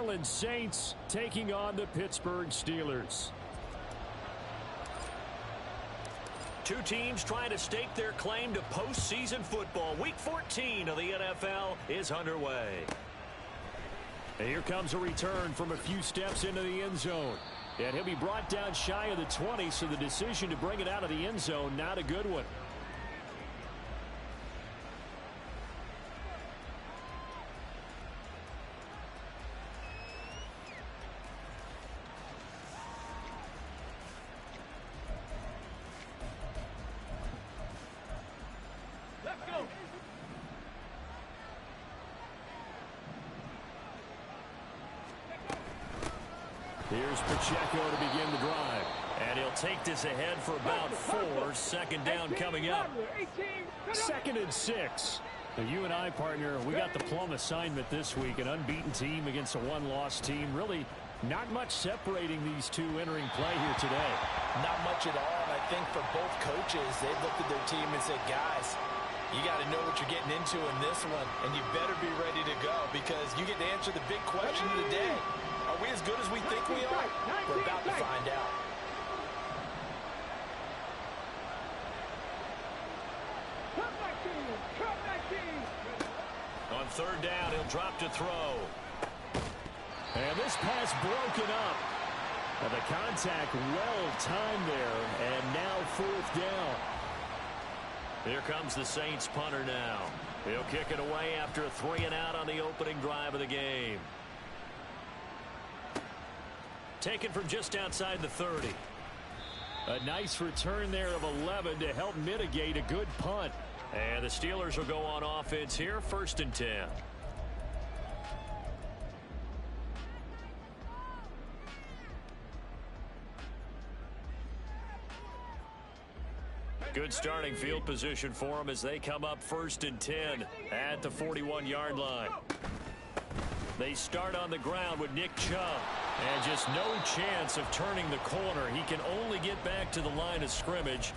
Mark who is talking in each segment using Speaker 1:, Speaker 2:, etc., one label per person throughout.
Speaker 1: Orleans Saints taking on the Pittsburgh Steelers.
Speaker 2: Two teams trying to stake their claim to postseason football. Week 14 of the NFL is underway.
Speaker 1: And here comes a return from a few steps into the end zone. And he'll be brought down shy of the 20, so the decision to bring it out of the end zone, not a good one. Here's Pacheco to begin the drive.
Speaker 2: And he'll take this ahead for about 4. Second down coming up.
Speaker 1: 2nd and 6. Now, you and I, partner, we got the plum assignment this week. An unbeaten team against a one-loss team. Really not much separating these two entering play here today.
Speaker 3: Not much at all. And I think for both coaches, they looked at their team and said, guys, you got to know what you're getting into in this one. And you better be ready to go because you get to answer the big question of the day. Are we as good as we think we are? We're about to find out.
Speaker 2: On 3rd down, he'll drop to throw.
Speaker 1: And this pass broken up. And the contact well timed there. And now 4th down.
Speaker 2: Here comes the Saints punter now. He'll kick it away after a 3 and out on the opening drive of the game. Taken from just outside the 30.
Speaker 1: A nice return there of 11 to help mitigate a good punt.
Speaker 2: And the Steelers will go on offense here, 1st and 10. Good starting field position for them as they come up 1st and 10 at the 41-yard line. They start on the ground with Nick Chubb. And just no chance of turning the corner. He can only get back to the line of scrimmage.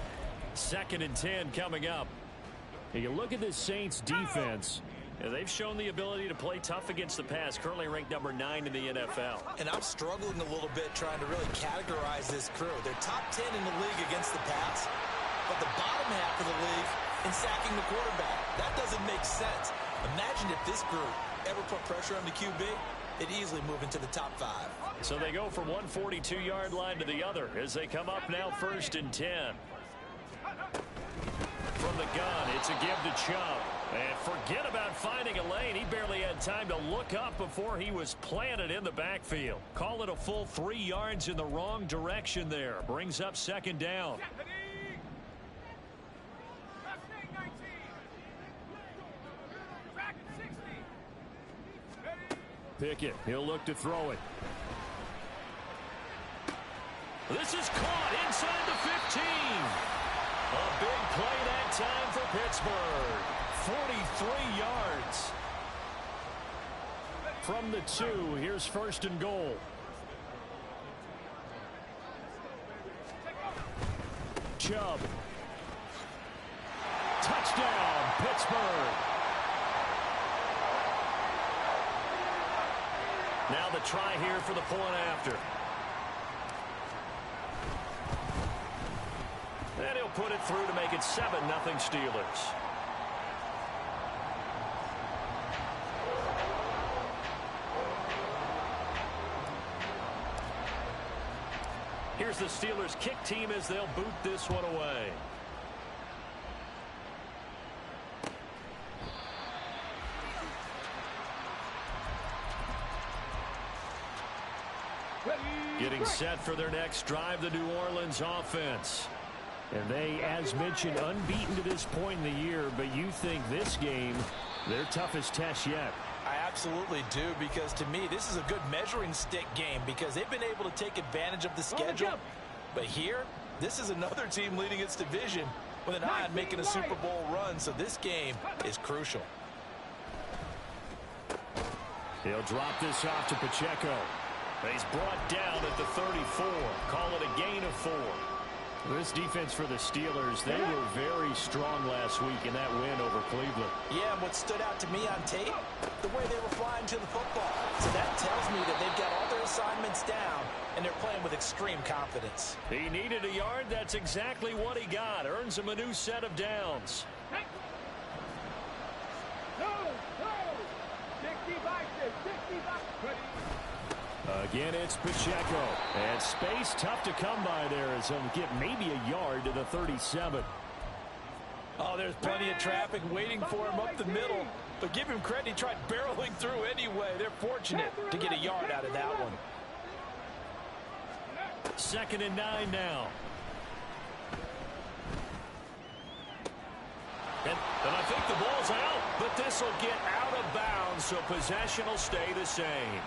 Speaker 2: 2nd and 10 coming up.
Speaker 1: You look at this Saints defense.
Speaker 2: They've shown the ability to play tough against the pass. Currently ranked number 9 in the NFL.
Speaker 3: And I'm struggling a little bit trying to really categorize this crew. They're top 10 in the league against the pass, but the bottom half of the league in sacking the quarterback. That doesn't make sense. Imagine if this group ever put pressure on the QB. It'd easily move into the top 5.
Speaker 2: So they go from one 42-yard line to the other as they come up now 1st and 10. From the gun, it's a give to Chubb. And forget about finding a lane. He barely had time to look up before he was planted in the backfield. Call it a full 3 yards in the wrong direction there. Brings up 2nd down.
Speaker 1: Pickett, he'll look to throw it.
Speaker 2: This is caught inside the 15. A big play that time for Pittsburgh. 43 yards.
Speaker 1: From the 2, here's 1st and goal. Chubb. Touchdown, Pittsburgh.
Speaker 2: Now the try here for the point after. And he'll put it through to make it 7-0 Steelers. Here's the Steelers kick team as they'll boot this one away. Getting set for their next drive, the New Orleans offense.
Speaker 1: And they, as mentioned, unbeaten to this point in the year, but you think this game, their toughest test yet.
Speaker 3: I absolutely do, because to me, this is a good measuring stick game because they've been able to take advantage of the schedule. But here, this is another team leading its division with an eye on making a Super Bowl run, so this game is crucial.
Speaker 1: He'll drop this off to Pacheco.
Speaker 2: He's brought down at the 34. Call it a gain of 4.
Speaker 1: This defense for the Steelers, they were very strong last week in that win over Cleveland.
Speaker 3: Yeah, and what stood out to me on tape, the way they were flying to the football. So that tells me that they've assignments down, and they're playing with extreme confidence.
Speaker 2: He needed a yard. That's exactly what he got. Earns him a new set of downs.
Speaker 1: Again, it's Pacheco. And space tough to come by there as he'll get maybe a yard to the 37.
Speaker 3: Oh, there's plenty of traffic waiting for him up the middle. But give him credit, he tried barreling through anyway. They're fortunate to get a yard out of that one.
Speaker 2: 2nd and 9 now. And I think the ball's out, but this will get out of bounds, so possession will stay the same.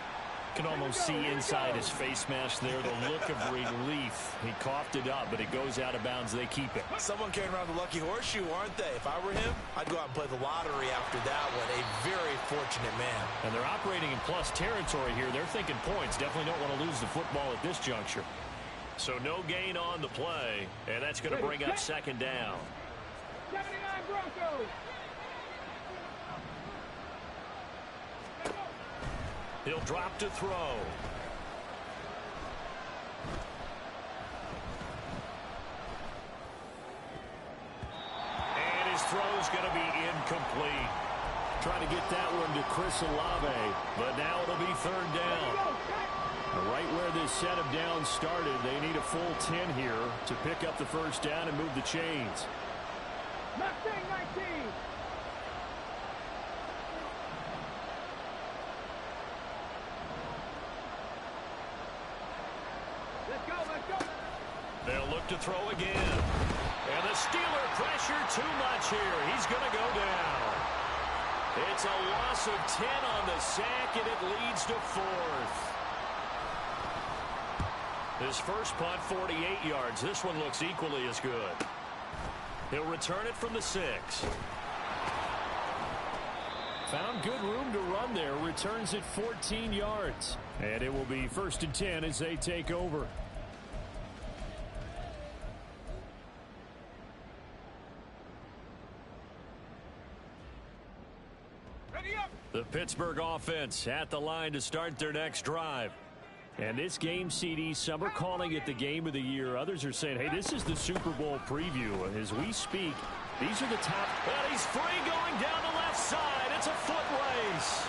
Speaker 1: Can almost see inside his face mask there the look of relief. He coughed it up, but it goes out of bounds. They keep it.
Speaker 3: Someone carrying around the lucky horseshoe, aren't they? If I were him, I'd go out and play the lottery after that one. A very fortunate man.
Speaker 1: And they're operating in plus territory here. They're thinking points. Definitely don't want to lose the football at this juncture.
Speaker 2: So no gain on the play, and that's going to bring up 2nd down.
Speaker 4: 79 Broncos.
Speaker 2: He'll drop to throw. And his throw's going to be incomplete.
Speaker 1: Trying to get that one to Chris Olave, but now it'll be 3rd down. Right where this set of downs started, they need a full 10 here to pick up the 1st down and move the chains.
Speaker 4: Mustang 19. Let's go.
Speaker 2: They'll look to throw again. And the Steeler pressure too much here. He's going to go down. It's a loss of 10 on the sack, and it leads to 4th. His first punt, 48 yards. This one looks equally as good. He'll return it from the 6.
Speaker 1: Found good room to run there. Returns it 14 yards. And it will be 1st and 10 as they take over.
Speaker 2: The Pittsburgh offense at the line to start their next drive.
Speaker 1: And this game, CD, some are calling it the game of the year. Others are saying, hey, this is the Super Bowl preview. As we speak, these are the top.
Speaker 2: And he's free going down the left side. It's a foot race.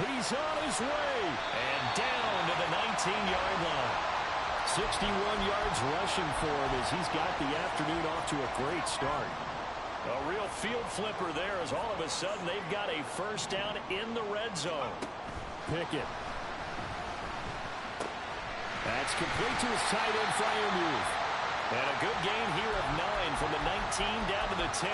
Speaker 1: He's on his way.
Speaker 2: And down to the 19-yard line.
Speaker 1: 61 yards rushing for him as he's got the afternoon off to a great start.
Speaker 2: A real field flipper there as all of a sudden they've got a 1st down in the red zone.
Speaker 1: Pickett. That's complete to his tight end, Freiermuth.
Speaker 2: And a good gain here of 9 from the 19 down to the 10.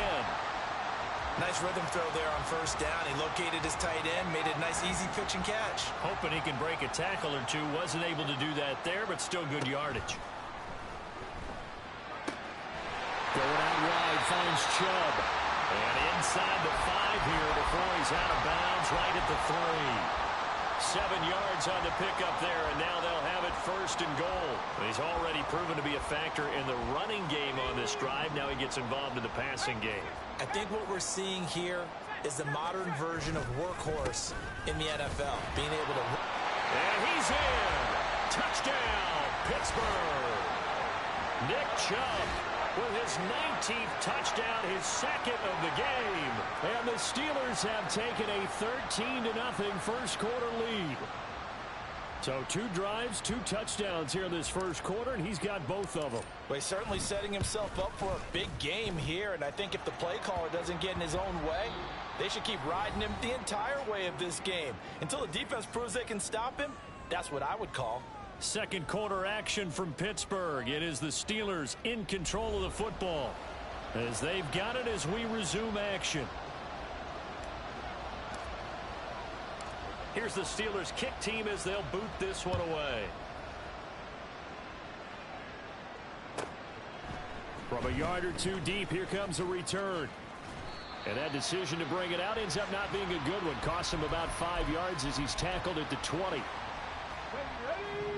Speaker 3: Nice rhythm throw there on 1st down. He located his tight end, made it a nice easy pitch and catch.
Speaker 2: Hoping he can break a tackle or two. Wasn't able to do that there, but still good yardage.
Speaker 1: Going out wide, finds Chubb.
Speaker 2: And inside the 5 here before he's out of bounds right at the 3. 7 yards on the pickup there, and now they'll have it 1st and goal. He's already proven to be a factor in the running game on this drive. Now he gets involved in the passing game.
Speaker 3: I think what we're seeing here is the modern version of workhorse in the NFL. Being able to...
Speaker 2: And he's in. Touchdown, Pittsburgh. Nick Chubb with his 19th touchdown, his 2nd of the game.
Speaker 1: And the Steelers have taken a 13-0 first quarter lead. So 2 drives, 2 touchdowns here in this first quarter, and he's got both of them.
Speaker 3: Well, he's certainly setting himself up for a big game here, and I think if the play caller doesn't get in his own way, they should keep riding him the entire way of this game. Until the defense proves they can stop him, that's what I would call.
Speaker 1: Second quarter action from Pittsburgh. It is the Steelers in control of the football as they've got it as we resume action.
Speaker 2: Here's the Steelers kick team as they'll boot this one away.
Speaker 1: From a yard or 2 deep, here comes a return. And that decision to bring it out ends up not being a good one. Costs him about 5 yards as he's tackled at the 20.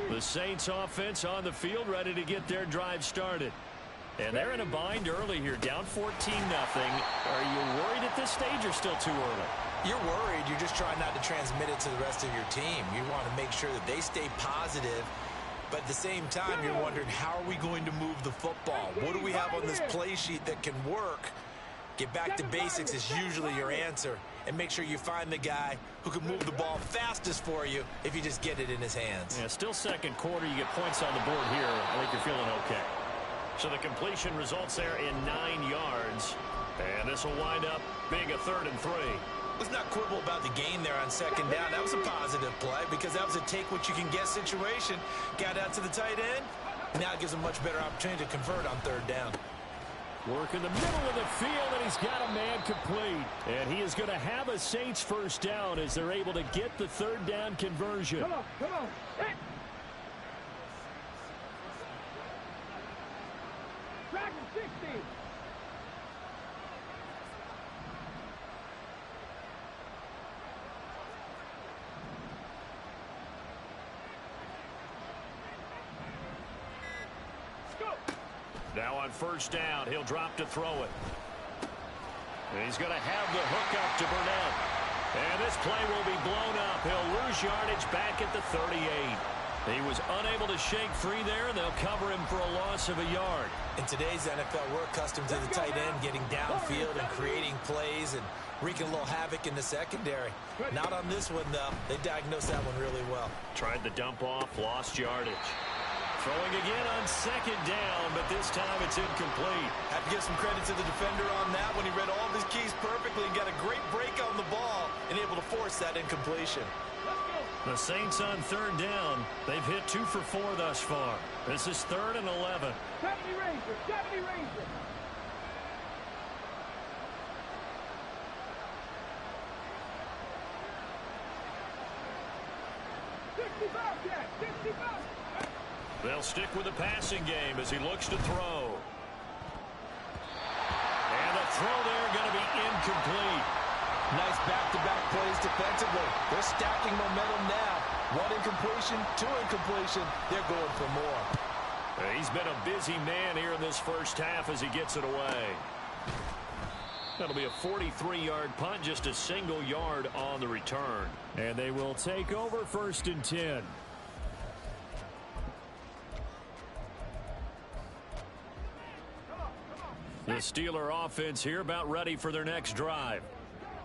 Speaker 2: The Saints offense on the field ready to get their drive started. And they're in a bind early here, down 14-0. Are you worried at this stage or still too early?
Speaker 3: You're worried. You're just trying not to transmit it to the rest of your team. You want to make sure that they stay positive. But at the same time, you're wondering, how are we going to move the football? What do we have on this play sheet that can work? Get back to basics is usually your answer. And make sure you find the guy who can move the ball fastest for you if you just get it in his hands.
Speaker 2: Yeah, still second quarter. You get points on the board here. I think you're feeling okay. So the completion results there in 9 yards. And this will wind up being a 3rd and 3.
Speaker 3: Let's not quibble about the gain there on 2nd down. That was a positive play because that was a take-what-you-can-get situation. Got out to the tight end. Now it gives a much better opportunity to convert on 3rd down.
Speaker 1: Work in the middle of the field, and he's got a man complete. And he is going to have a Saints 1st down as they're able to get the 3rd down conversion.
Speaker 4: Come on, come on. Hit. Dragon 60.
Speaker 2: Now on 1st down, he'll drop to throw it. And he's going to have the hook up to Burnett. And this play will be blown up. He'll lose yardage back at the 38. He was unable to shake free there, and they'll cover him for a loss of a yard.
Speaker 3: In today's NFL, we're accustomed to the tight end getting downfield and creating plays and wreaking a little havoc in the secondary. Not on this one, though. They diagnosed that one really well.
Speaker 2: Tried the dump off, lost yardage. Throwing again on 2nd down, but this time it's incomplete.
Speaker 3: Have to give some credit to the defender on that when he read all of his keys perfectly and got a great break on the ball and able to force that incompletion.
Speaker 2: The Saints on 3rd down. They've hit 2 for 4 thus far. This is 3rd and 11.
Speaker 4: 70 Rangers, 70 Rangers.
Speaker 2: They'll stick with the passing game as he looks to throw. And the throw there going to be incomplete.
Speaker 3: Nice back-to-back plays defensively. They're stacking momentum now. 1 incompletion, 2 incompletion. They're going for more.
Speaker 2: He's been a busy man here in this 1st half as he gets it away. That'll be a 43-yard punt, just a single yard on the return.
Speaker 1: And they will take over 1st and 10.
Speaker 2: The Steeler offense here about ready for their next drive.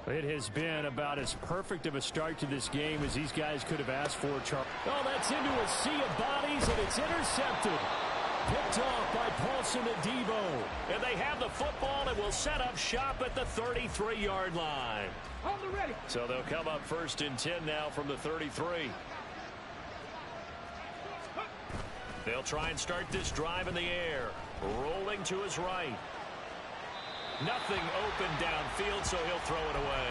Speaker 1: It has been about as perfect of a start to this game as these guys could have asked for, Charles. Oh, that's into a sea of bodies, and it's intercepted. Picked off by Paulson Adebo.
Speaker 2: And they have the football and will set up shop at the 33-yard line.
Speaker 4: On the ready.
Speaker 2: So they'll come up 1st and 10 now from the 33. They'll try and start this drive in the air. Rolling to his right. Nothing open downfield, so he'll throw it away.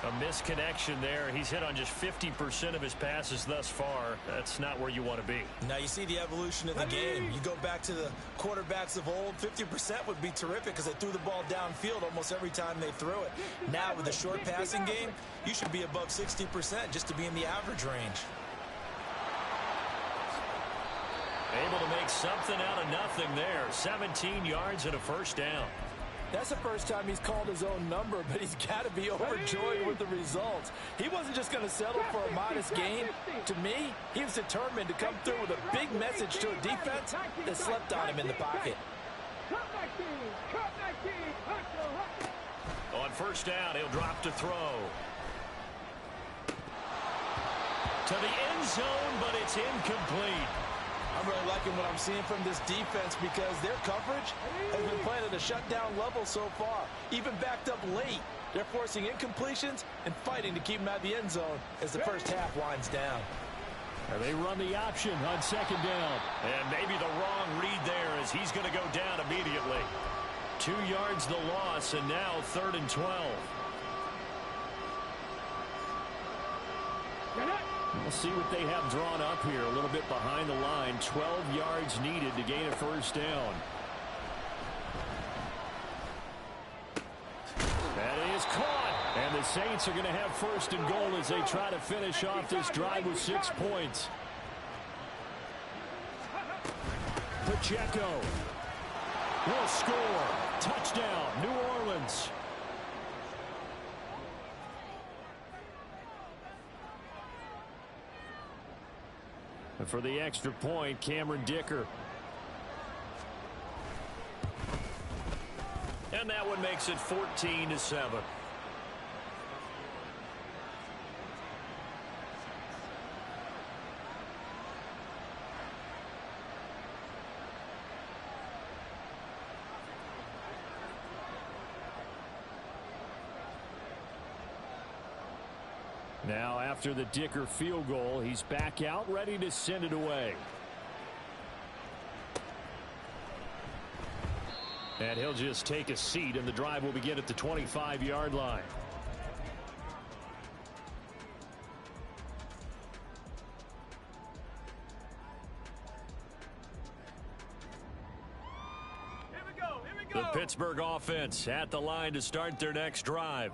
Speaker 2: A misconnection there. He's hit on just 50% of his passes thus far. That's not where you want to be.
Speaker 3: Now you see the evolution of the game. You go back to the quarterbacks of old, 50% would be terrific because they threw the ball downfield almost every time they threw it. Now with the short passing game, you should be above 60% just to be in the average range.
Speaker 2: Able to make something out of nothing there. 17 yards and a 1st down.
Speaker 3: That's the first time he's called his own number, but he's got to be overjoyed with the results. He wasn't just going to settle for a modest gain. To me, he was determined to come through with a big message to a defense that slept on him in the pocket.
Speaker 2: On 1st down, he'll drop to throw. To the end zone, but it's incomplete.
Speaker 3: I'm really liking what I'm seeing from this defense because their coverage has been playing at a shutdown level so far. Even backed up late, they're forcing incompletions and fighting to keep them out of the end zone as the 1st half winds down.
Speaker 1: And they run the option on 2nd down.
Speaker 2: And maybe the wrong read there as he's going to go down immediately. 2 yards the loss, and now 3rd and 12.
Speaker 1: We'll see what they have drawn up here. A little bit behind the line. 12 yards needed to gain a 1st down. That is caught. And the Saints are going to have 1st and goal as they try to finish off this drive with 6 points. Pacheco will score. Touchdown, New Orleans. And for the extra point, Cameron Dicker.
Speaker 2: And that one makes it 14-7.
Speaker 1: Now, after the Dicker field goal, he's back out, ready to send it away. And he'll just take a seat, and the drive will begin at the 25-yard line.
Speaker 2: The Pittsburgh offense at the line to start their next drive.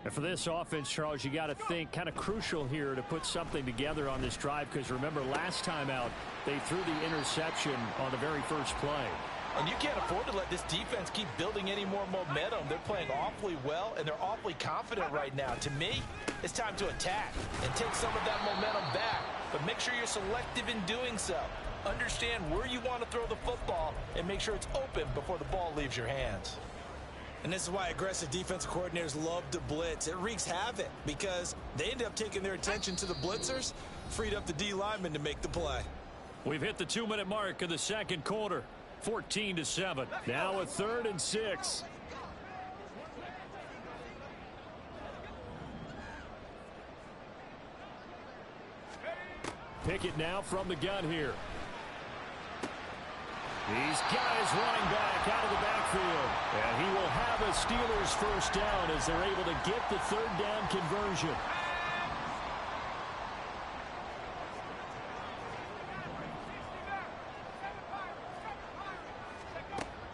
Speaker 1: And for this offense, Charles, you got to think kind of crucial here to put something together on this drive, because remember last time out they threw the interception on the very first play.
Speaker 3: And you can't afford to let this defense keep building any more momentum. They're playing awfully well, and they're awfully confident right now. To me, it's time to attack and take some of that momentum back. But make sure you're selective in doing so. Understand where you want to throw the football and make sure it's open before the ball leaves your hands. And this is why aggressive defensive coordinators love to blitz. It wreaks havoc because they end up taking their attention to the blitzers, freed up the D lineman to make the play.
Speaker 2: We've hit the 2-minute mark of the second quarter. 14-7.
Speaker 1: Now a 3rd and 6. Pickett now from the gun here. These guys running back out of the backfield. And he will have a Steelers first down as they're able to get the 3rd down conversion.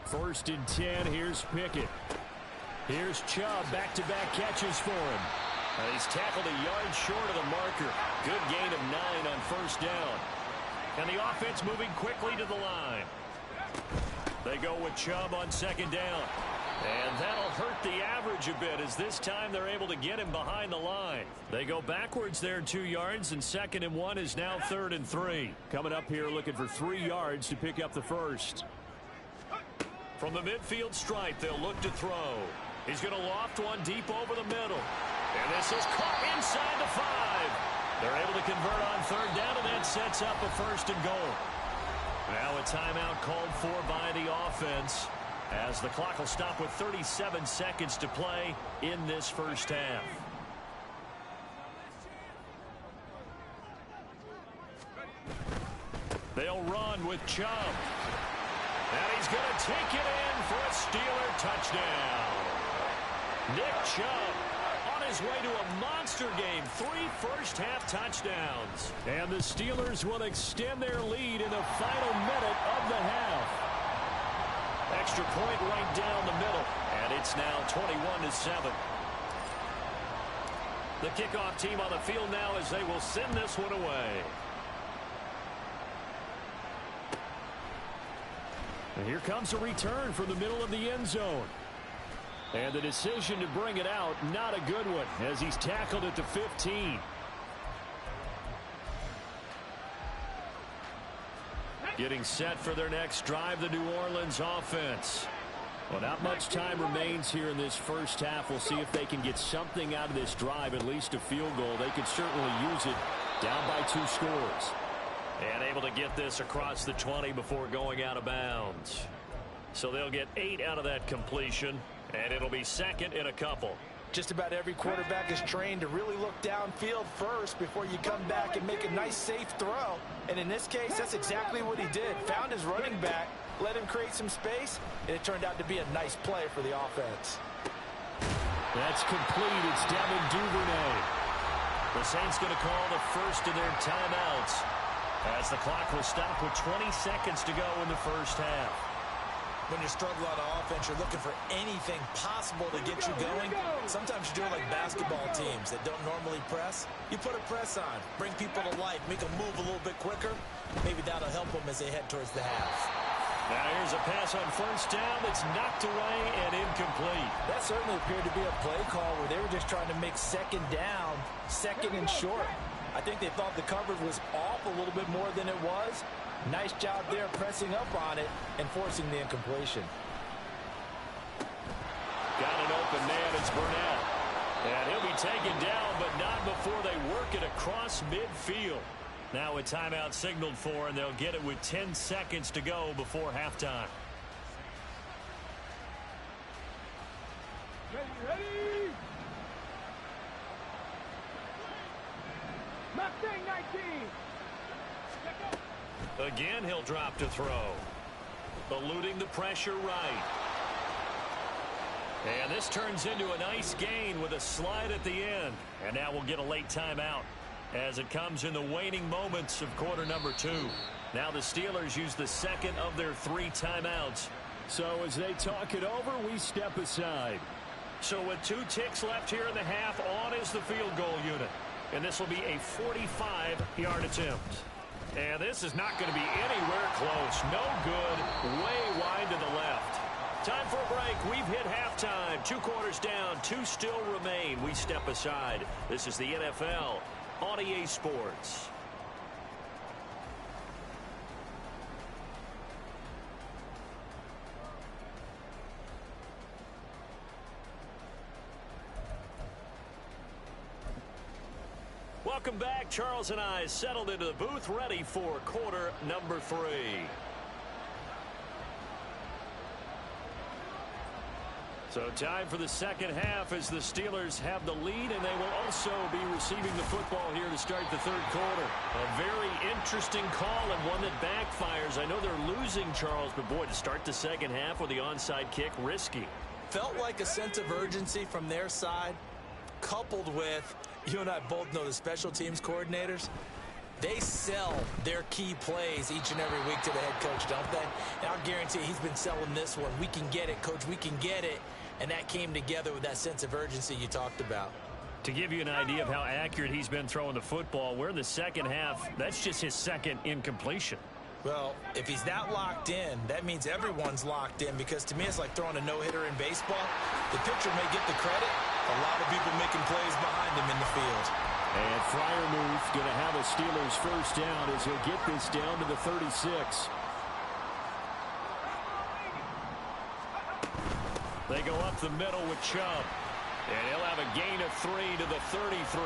Speaker 1: First and 10, here's Pickett. Here's Chubb, back-to-back catches for him.
Speaker 2: He's tackled a yard short of the marker. Good gain of 9 on first down. And the offense moving quickly to the line. They go with Chubb on second down. And that'll hurt the average a bit, as this time they're able to get him behind the line. They go backwards there 2 yards, and 2nd and 1 is now 3rd and 3.
Speaker 1: Coming up here looking for 3 yards to pick up the first.
Speaker 2: From the midfield stripe, they'll look to throw. He's going to loft one deep over the middle. And this is caught inside the 5. They're able to convert on 3rd down, and that sets up a 1st and goal. Now a timeout called for by the offense, as the clock will stop with 37 seconds to play in this first half. They'll run with Chubb. And he's going to take it in for a Steeler touchdown. Nick Chubb on his way to a monster game. 3 first-half touchdowns.
Speaker 1: And the Steelers will extend their lead in the final minute of the half.
Speaker 2: Extra point right down the middle. And it's now 21-7. The kickoff team on the field now as they will send this one away.
Speaker 1: And here comes a return from the middle of the end zone. And the decision to bring it out, not a good one, as he's tackled at the 15.
Speaker 2: Getting set for their next drive, the New Orleans offense.
Speaker 1: Well, not much time remains here in this first half. We'll see if they can get something out of this drive, at least a field goal. They could certainly use it, down by 2 scores.
Speaker 2: And able to get this across the 20 before going out of bounds. So they'll get 8 out of that completion, and it'll be 2nd and a couple.
Speaker 3: Just about every quarterback is trained to really look downfield first before you come back and make a nice, safe throw. And in this case, that's exactly what he did. Found his running back, let him create some space, and it turned out to be a nice play for the offense.
Speaker 1: That's complete. It's Devin Duvernay.
Speaker 2: The Saints going to call the first of their timeouts, as the clock will stop with 20 seconds to go in the first half.
Speaker 3: When you struggle on offense, you're looking for anything possible to get you going. Sometimes you do it like basketball teams that don't normally press. You put a press on, bring people to life, make them move a little bit quicker. Maybe that'll help them as they head towards the half.
Speaker 2: Now here's a pass on first down that's knocked away and incomplete.
Speaker 3: That certainly appeared to be a play call where they were just trying to make 2nd down, 2nd and short. I think they thought the coverage was off a little bit more than it was. Nice job there pressing up on it and forcing the incompletion.
Speaker 2: Got an open man. It's Burnett. And he'll be taken down, but not before they work it across midfield. Now a timeout signaled for, and they'll get it with 10 seconds to go before halftime.
Speaker 4: Ready. Mustang 19.
Speaker 2: Again, he'll drop to throw. Eluding the pressure right. And this turns into a nice gain with a slide at the end. And now we'll get a late timeout as it comes in the waning moments of quarter number 2. Now the Steelers use the second of their 3 timeouts.
Speaker 1: So as they talk it over, we step aside.
Speaker 2: So with 2 ticks left here in the half, on is the field goal unit. And this will be a 45-yard attempt. And this is not going to be anywhere close. No good. Way wide to the left. Time for a break. We've hit halftime. 2 quarters down. 2 still remain. We step aside. This is the NFL on EA Sports. Welcome back. Charles and I settled into the booth, ready for quarter number 3. So time for the second half as the Steelers have the lead, and they will also be receiving the football here to start the third quarter. A very interesting call and one that backfires. I know they're losing, Charles, but boy, to start the second half with the onside kick, risky.
Speaker 3: Felt like a sense of urgency from their side, coupled with, you and I both know the special teams coordinators, they sell their key plays each and every week to the head coach, don't they? And I'll guarantee he's been selling this one. We can get it, coach, we can get it. And that came together with that sense of urgency you talked about.
Speaker 2: To give you an idea of how accurate he's been throwing the football, we're in the second half. That's just his second incompletion.
Speaker 3: Well, if he's that locked in, that means everyone's locked in, because to me it's like throwing a no-hitter in baseball. The pitcher may get the credit. A lot of people making plays behind him in the field.
Speaker 1: And Freiermuth going to have a Steelers first down as he'll get this down to the 36.
Speaker 2: They go up the middle with Chubb. And he'll have a gain of 3 to the 33.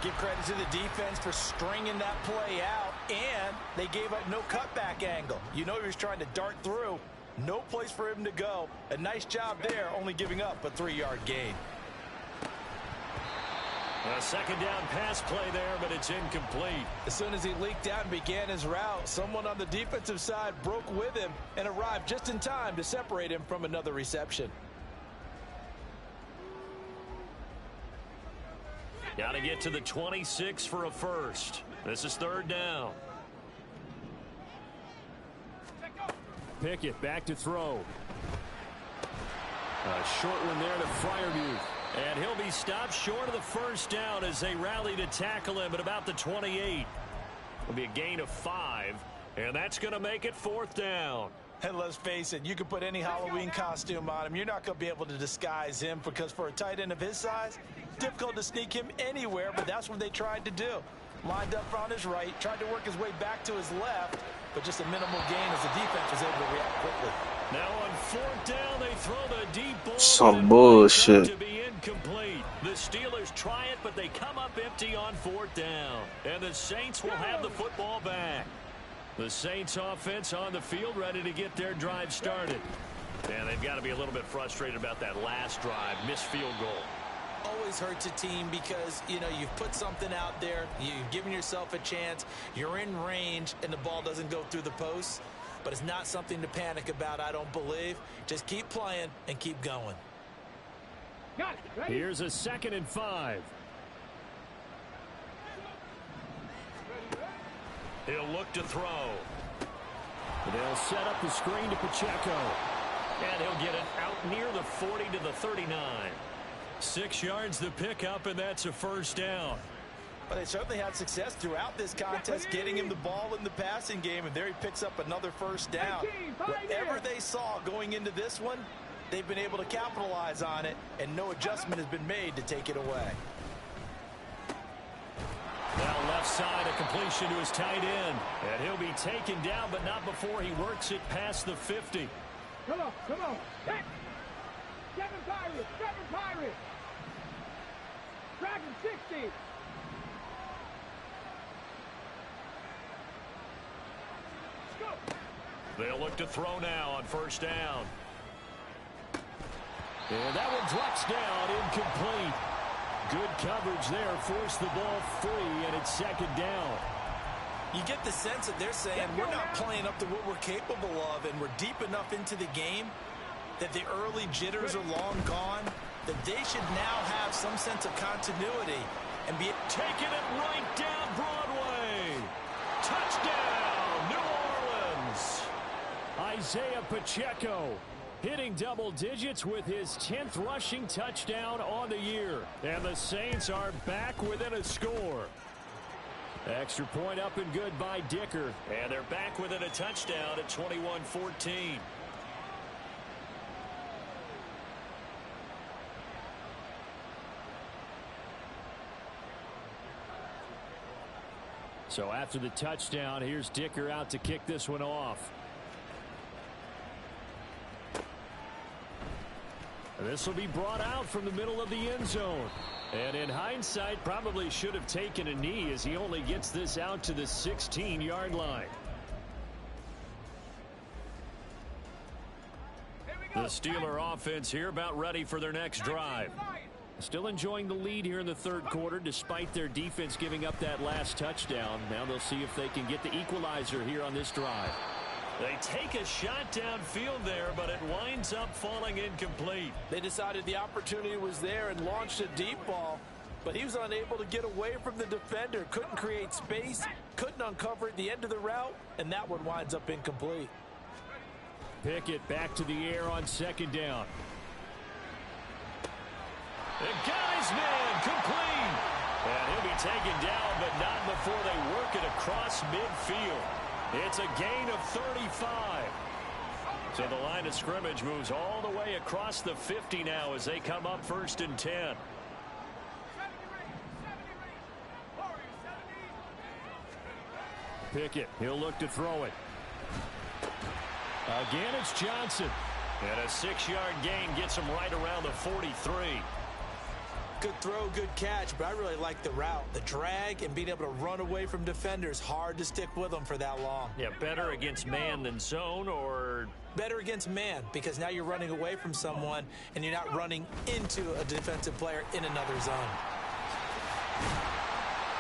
Speaker 3: Give credit to the defense for stringing that play out, and they gave up no cutback angle. You know he was trying to dart through. No place for him to go. A nice job there, only giving up a 3-yard gain.
Speaker 2: A second down pass play there, but it's incomplete.
Speaker 3: As soon as he leaked out and began his route, someone on the defensive side broke with him and arrived just in time to separate him from another reception.
Speaker 2: Got to get to the 26 for a first. This is third down.
Speaker 1: Pickett back to throw. A short one there to Freiermuth.
Speaker 2: And he'll be stopped short of the first down as they rally to tackle him at about the 28. It'll be a gain of 5, and that's going to make it fourth down.
Speaker 3: And let's face it, you can put any Halloween costume on him. You're not going to be able to disguise him, because for a tight end of his size, difficult to sneak him anywhere, but that's what they tried to do. Lined up on his right, tried to work his way back to his left, but just a minimal gain as the defense was able to react quickly.
Speaker 2: Now on fourth down, they throw the deep ball.
Speaker 5: Some bullshit.
Speaker 2: To be incomplete. The Steelers try it, but they come up empty on fourth down. And the Saints will have the football back. The Saints offense on the field, ready to get their drive started. And they've got to be a little bit frustrated about that last drive, missed field goal.
Speaker 3: Always hurts a team because, you know, you've put something out there, you've given yourself a chance, you're in range, and the ball doesn't go through the posts. But it's not something to panic about, I don't believe. Just keep playing and keep going.
Speaker 4: Got it. Ready?
Speaker 1: Here's a 2nd and 5.
Speaker 2: He'll look to throw.
Speaker 1: They'll set up the screen to Pacheco.
Speaker 2: And he'll get it out near the 40 to the 39. 6 yards the pickup, and that's a first down.
Speaker 3: But they certainly had success throughout this contest, getting him the ball in the passing game, and there he picks up another first down. Whatever they saw going into this one, they've been able to capitalize on it, and no adjustment has been made to take it away.
Speaker 2: inside, a completion to his tight end. And he'll be taken down, but not before he works it past the 50.
Speaker 4: Come on, come on. Hey. Seven Pirates. Dragon 60.
Speaker 2: They'll look to throw now on first down.
Speaker 1: And that one drops down, incomplete. Good coverage there, forced the ball free, and it's second down.
Speaker 3: You get the sense that they're saying we're not playing up to what we're capable of, and we're deep enough into the game that the early jitters are long gone, that they should now have some sense of continuity and be
Speaker 2: taking it right down Broadway. Touchdown, New Orleans.
Speaker 1: Isaiah Pacheco hitting double digits with his 10th rushing touchdown on the year. And the Saints are back within a score. Extra point up and good by Dicker.
Speaker 2: And they're back within a touchdown at 21-14.
Speaker 1: So after the touchdown, here's Dicker out to kick this one off. This will be brought out from the middle of the end zone. And in hindsight, probably should have taken a knee as he only gets this out to the 16-yard line.
Speaker 2: The Steeler offense here about ready for their next drive.
Speaker 1: Still enjoying the lead here in the third quarter despite their defense giving up that last touchdown. Now they'll see if they can get the equalizer here on this drive.
Speaker 2: They take a shot downfield there, but it winds up falling incomplete.
Speaker 3: They decided the opportunity was there and launched a deep ball, but he was unable to get away from the defender, couldn't create space, couldn't uncover at the end of the route, and that one winds up incomplete.
Speaker 1: Pickett back to the air on second down.
Speaker 2: The guy's man complete. And he'll be taken down, but not before they work it across midfield. It's a gain of 35. So the line of scrimmage moves all the way across the 50 now as they come up first and 10.
Speaker 1: Pickett, he'll look to throw it. Again, it's Johnson.
Speaker 2: And a 6-yard gain gets him right around the 43.
Speaker 3: Good throw, good catch, but I really like the route. The drag and being able to run away from defenders, hard to stick with them for that long.
Speaker 2: Yeah, better against man than zone, or
Speaker 3: better against man, because now you're running away from someone and you're not running into a defensive player in another zone.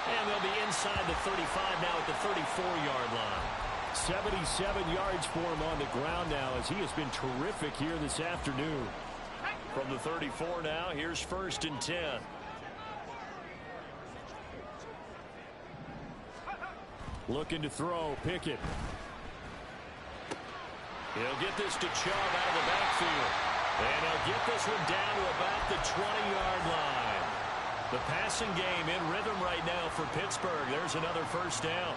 Speaker 2: And they'll be inside the 35 now at the 34-yard line.
Speaker 1: 77 yards for him on the ground now as he has been terrific here this afternoon.
Speaker 2: From the 34 now, here's first and 10.
Speaker 1: Looking to throw, Pickett.
Speaker 2: He'll get this to Chubb out of the backfield. And he'll get this one down to about the 20-yard line. The passing game in rhythm right now for Pittsburgh. There's another first down.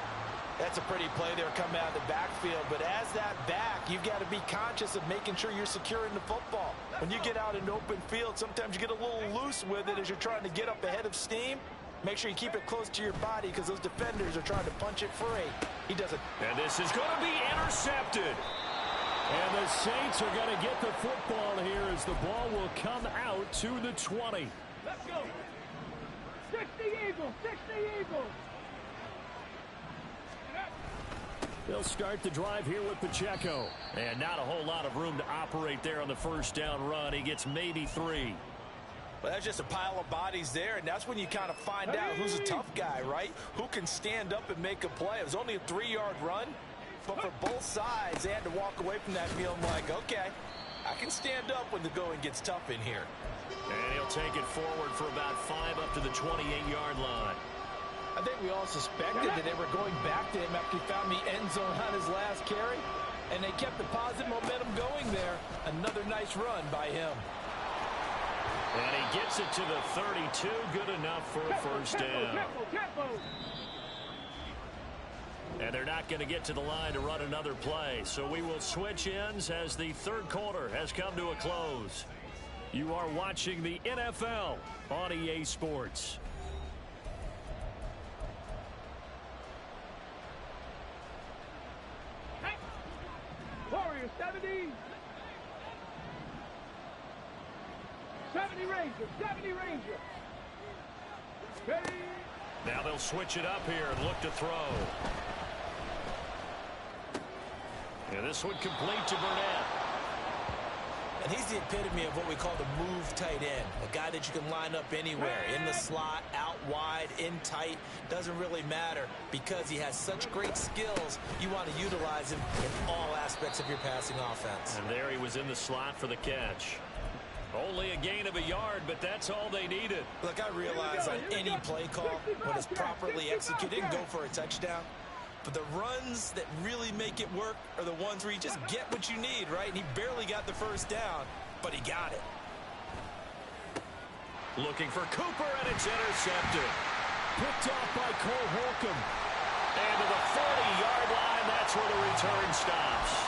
Speaker 3: That's a pretty play there coming out of the backfield. But as that back, you've got to be conscious of making sure you're securing the football. When you get out in open field, sometimes you get a little loose with it as you're trying to get up ahead of steam. Make sure you keep it close to your body because those defenders are trying to punch it free. He doesn't.
Speaker 2: And this is going to be intercepted.
Speaker 1: And the Saints are going to get the football here as the ball will come out to the 20.
Speaker 4: Let's go. 60 Eagles, 60 Eagles.
Speaker 1: They'll start the drive here with Pacheco.
Speaker 2: And not a whole lot of room to operate there on the first down run. He gets maybe 3.
Speaker 3: Well, that's just a pile of bodies there, and that's when you kind of find out who's a tough guy, right? Who can stand up and make a play. It was only a 3-yard run, but for both sides, they had to walk away from that feeling like, okay, I can stand up when the going gets tough in here.
Speaker 2: And he'll take it forward for about 5 up to the 28-yard line.
Speaker 3: I think we all suspected that they were going back to him after he found the end zone on his last carry, and they kept the positive momentum going there. Another nice run by him.
Speaker 2: And he gets it to the 32. Good enough for a first down. And they're not going to get to the line to run another play. So we will switch ends as the third quarter has come to a close. You are watching the NFL on EA Sports.
Speaker 4: 70. 70 Ranger, 70 Ranger. Ready.
Speaker 2: Now they'll switch it up here and look to throw. And this one complete to Burnett.
Speaker 3: And he's the epitome of what we call the move tight end. A guy that you can line up anywhere. In the slot, out wide, in tight. Doesn't really matter because he has such great skills. You want to utilize him in all aspects of your passing offense.
Speaker 2: And there he was in the slot for the catch. Only a gain of a yard, but that's all they needed.
Speaker 3: Look, I realize on any play call, when it's properly executed, you can go for a touchdown. But the runs that really make it work are the ones where you just get what you need, right? And he barely got the first down, but he got it.
Speaker 2: Looking for Cooper, and it's intercepted.
Speaker 1: Picked off by Cole Holcomb.
Speaker 2: And to the 40-yard line, that's where the return stops.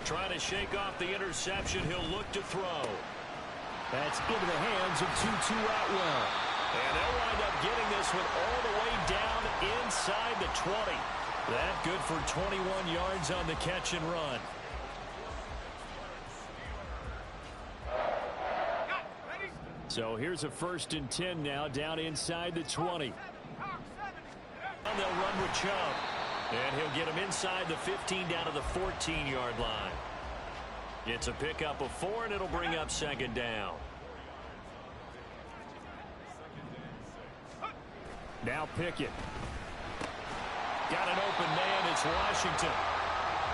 Speaker 2: Trying to shake off the interception. He'll look to throw.
Speaker 1: That's into the hands of Tutu Atwell.
Speaker 2: And they'll wind up getting this one all the way down inside the 20. That good for 21 yards on the catch and run.
Speaker 1: So here's a 1st and 10 now down inside the 20.
Speaker 2: And they'll run with Chubb. And he'll get him inside the 15 down to the 14-yard line. It's a pickup of 4, and it'll bring up 2nd down.
Speaker 1: Now Pickett.
Speaker 2: Got an open man. It's Washington.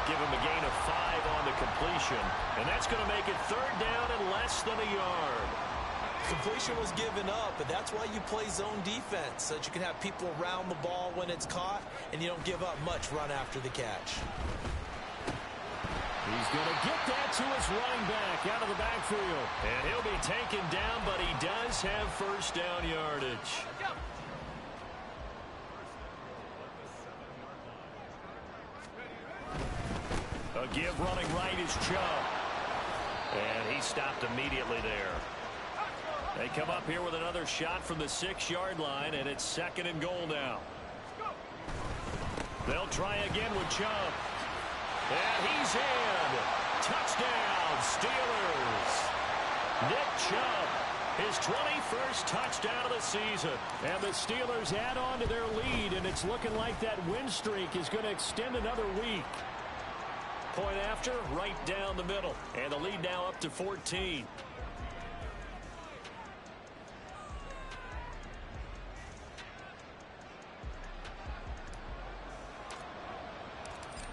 Speaker 2: Give him a gain of 5 on the completion. And that's going to make it 3rd down and less than a yard.
Speaker 3: Completion was given up, but that's why you play zone defense, so that you can have people around the ball when it's caught, and you don't give up much run after the catch.
Speaker 1: He's going to get that to his running back out of the backfield.
Speaker 2: And he'll be taken down, but he does have 1st down yardage. A give running right is Chubb. And he stopped immediately there. They come up here with another shot from the 6-yard line, and it's 2nd and goal now. They'll try again with Chubb. And he's in. Touchdown, Steelers. Nick Chubb, his 21st touchdown of the season.
Speaker 1: And the Steelers add on to their lead, and it's looking like that win streak is going to extend another week.
Speaker 2: Point after, right down the middle. And the lead now up to 14.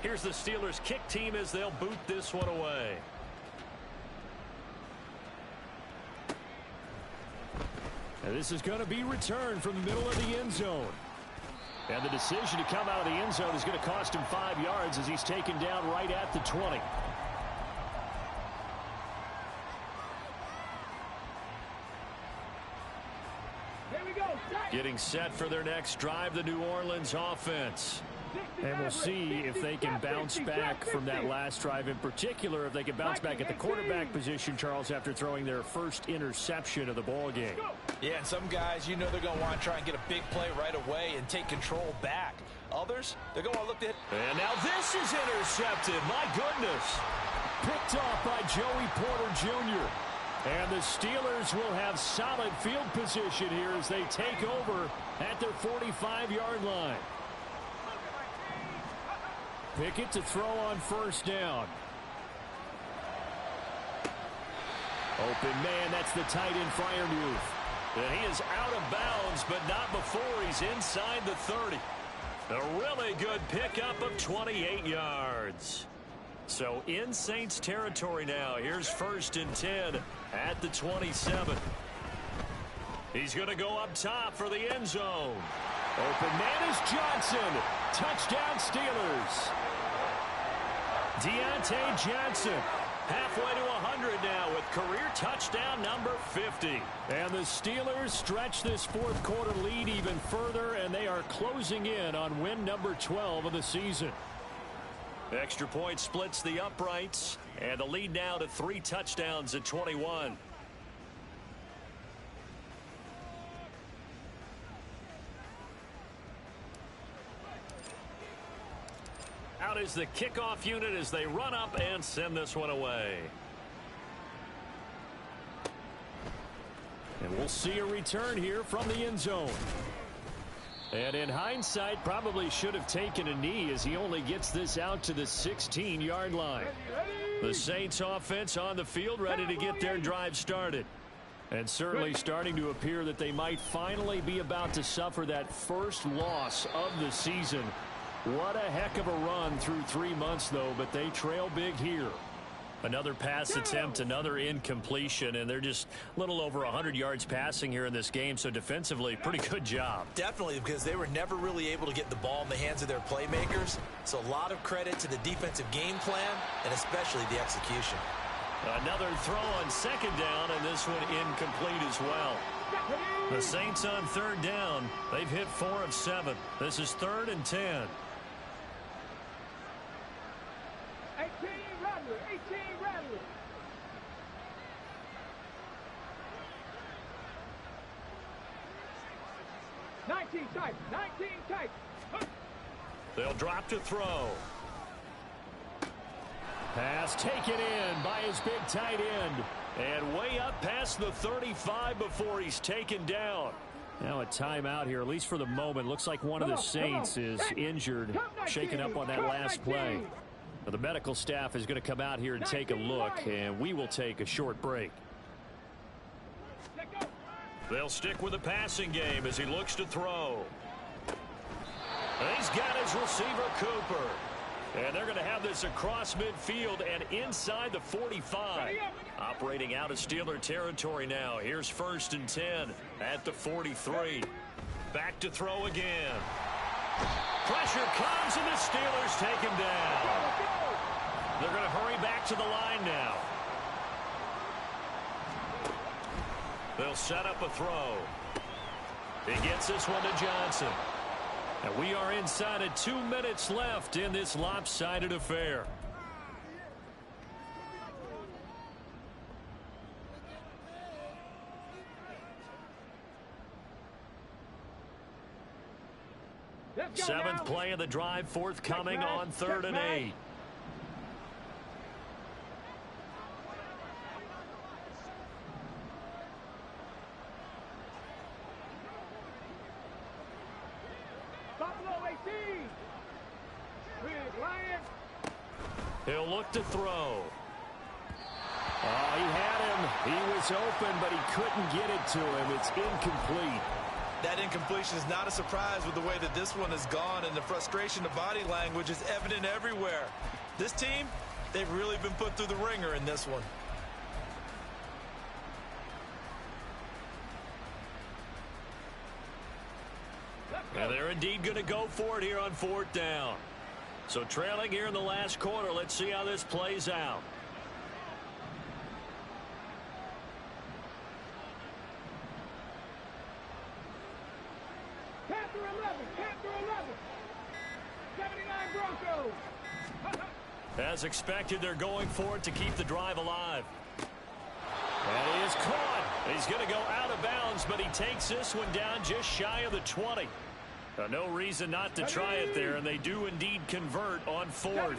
Speaker 2: Here's the Steelers kick team as they'll boot this one away.
Speaker 1: And this is going to be returned from the middle of the end zone. And the decision to come out of the end zone is going to cost him 5 yards as he's taken down right at the 20.
Speaker 2: Getting set for their next drive, the New Orleans offense.
Speaker 1: And we'll see if they can bounce back from that last drive, in particular if they can bounce back at the quarterback position, Charles, after throwing their first interception of the ball game.
Speaker 3: Yeah, and some guys, you know they're going to want to try and get a big play right away and take control back. Others, they're going to look at it.
Speaker 2: And now this is intercepted. My goodness.
Speaker 1: Picked off by Joey Porter Jr. And the Steelers will have solid field position here as they take over at their 45-yard line. Pickett to throw on 1st down. Open man, that's the tight end Freiermuth.
Speaker 2: And he is out of bounds, but not before he's inside the 30. A really good pickup of 28 yards. So in Saints territory now. Here's 1st and 10 at the 27. He's going to go up top for the end zone.
Speaker 1: Open man is Johnson. Touchdown Steelers.
Speaker 2: Deontay Johnson halfway to 100 now with career touchdown number 50.
Speaker 1: And the Steelers stretch this 4th quarter lead even further, and they are closing in on win number 12 of the season.
Speaker 2: Extra point splits the uprights, and the lead now to 3 touchdowns at 21. Out is the kickoff unit as they run up and send this one away.
Speaker 1: And we'll see a return here from the end zone. And in hindsight, probably should have taken a knee as he only gets this out to the 16-yard line.
Speaker 2: The Saints offense on the field, ready to get their drive started.
Speaker 1: And certainly starting to appear that they might finally be about to suffer that first loss of the season. What a heck of a run through 3 months, though, but they trail big here.
Speaker 2: Another pass attempt, another incompletion, and they're just a little over 100 yards passing here in this game, so defensively, pretty good job.
Speaker 3: Definitely, because they were never really able to get the ball in the hands of their playmakers, so a lot of credit to the defensive game plan and especially the execution.
Speaker 2: Another throw on second down, and this one incomplete as well. The Saints on third down. They've hit 4 of 7. This is 3rd and 10.
Speaker 4: 18 Rattler, 18 Rattler. Type, 19 type.
Speaker 2: They'll drop to throw.
Speaker 1: Pass taken in by his big tight end.
Speaker 2: And way up past the 35 before he's taken down.
Speaker 1: Now a timeout here, at least for the moment. Looks like one of the Saints is injured, shaken up on that last play. Now, the medical staff is going to come out here and take a look, and we will take a short break.
Speaker 2: They'll stick with the passing game as he looks to throw. And he's got his receiver, Cooper. And they're going to have this across midfield and inside the 45. Operating out of Steeler territory now. Here's 1st and 10 at the 43. Back to throw again. Pressure comes and the Steelers take him down. They're going to hurry back to the line now. They'll set up a throw. He gets this one to Johnson. And we are inside of 2 minutes left in this lopsided affair. Seventh play of the drive forthcoming on 3rd and 8. He'll look to throw.
Speaker 1: Oh, he had him. He was open, but he couldn't get it to him. It's incomplete.
Speaker 3: That incompletion is not a surprise with the way that this one has gone, and the frustration of body language is evident everywhere. This team, they've really been put through the ringer in this one.
Speaker 2: And they're indeed going to go for it here on 4th down. So trailing here in the last quarter, let's see how this plays out.
Speaker 4: Panther 11, 79 Broncos.
Speaker 2: As expected, they're going for it to keep the drive alive.
Speaker 1: And he is caught.
Speaker 2: He's going to go out of bounds, but he takes this one down just shy of the 20. No reason not to try it there, and they do indeed convert on 4th.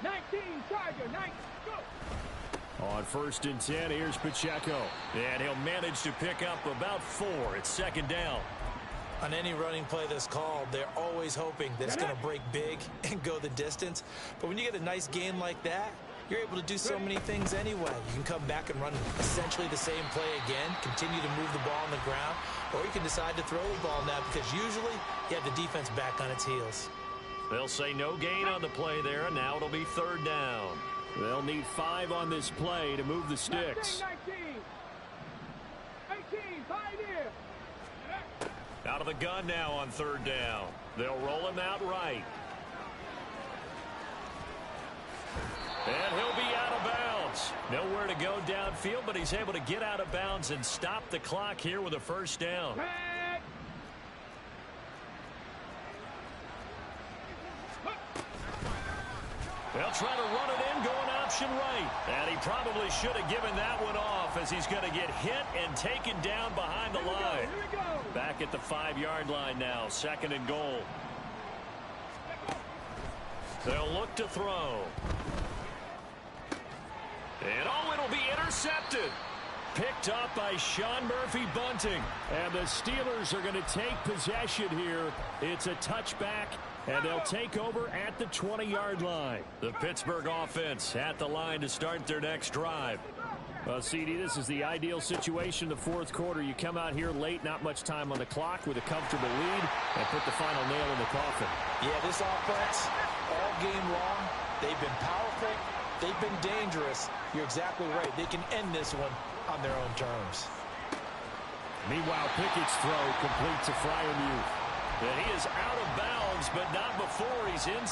Speaker 4: 19 Tiger, 19, go.
Speaker 1: On 1st and 10, here's Pacheco.
Speaker 2: And he'll manage to pick up about 4. It's 2nd down.
Speaker 3: On any running play that's called, they're always hoping that it's going to break big and go the distance. But when you get a nice gain like that, you're able to do so many things anyway. You can come back and run essentially the same play again, continue to move the ball on the ground, or you can decide to throw the ball now because usually you have the defense back on its heels.
Speaker 2: They'll say no gain on the play there, and now it'll be 3rd down.
Speaker 1: They'll need 5 on this play to move the sticks.
Speaker 4: 19, 18, Pioneer.
Speaker 2: Out of the gun now on 3rd down. They'll roll him out right. And he'll be out of bounds. Nowhere to go downfield, but he's able to get out of bounds and stop the clock here with a 1st down. try to run it in, going option right. And he probably should have given that one off as he's going to get hit and taken down behind the line. Back at the 5-yard line now, 2nd and goal. They'll look to throw. And it'll be intercepted. Picked up by Sean Murphy-Bunting.
Speaker 1: And the Steelers are going to take possession here. It's a touchback, and they'll take over at the 20-yard line.
Speaker 2: The Pittsburgh offense at the line to start their next drive.
Speaker 1: Well, CD, this is the ideal situation in the 4th quarter. You come out here late, not much time on the clock, with a comfortable lead, and put the final nail in the coffin.
Speaker 3: Yeah, this offense, all game long, they've been powerful, they've been dangerous. You're exactly right. They can end this one on their own terms.
Speaker 1: Meanwhile, Pickett's throw complete to Freiermuth.
Speaker 2: And he is out of bounds, but not before he's in.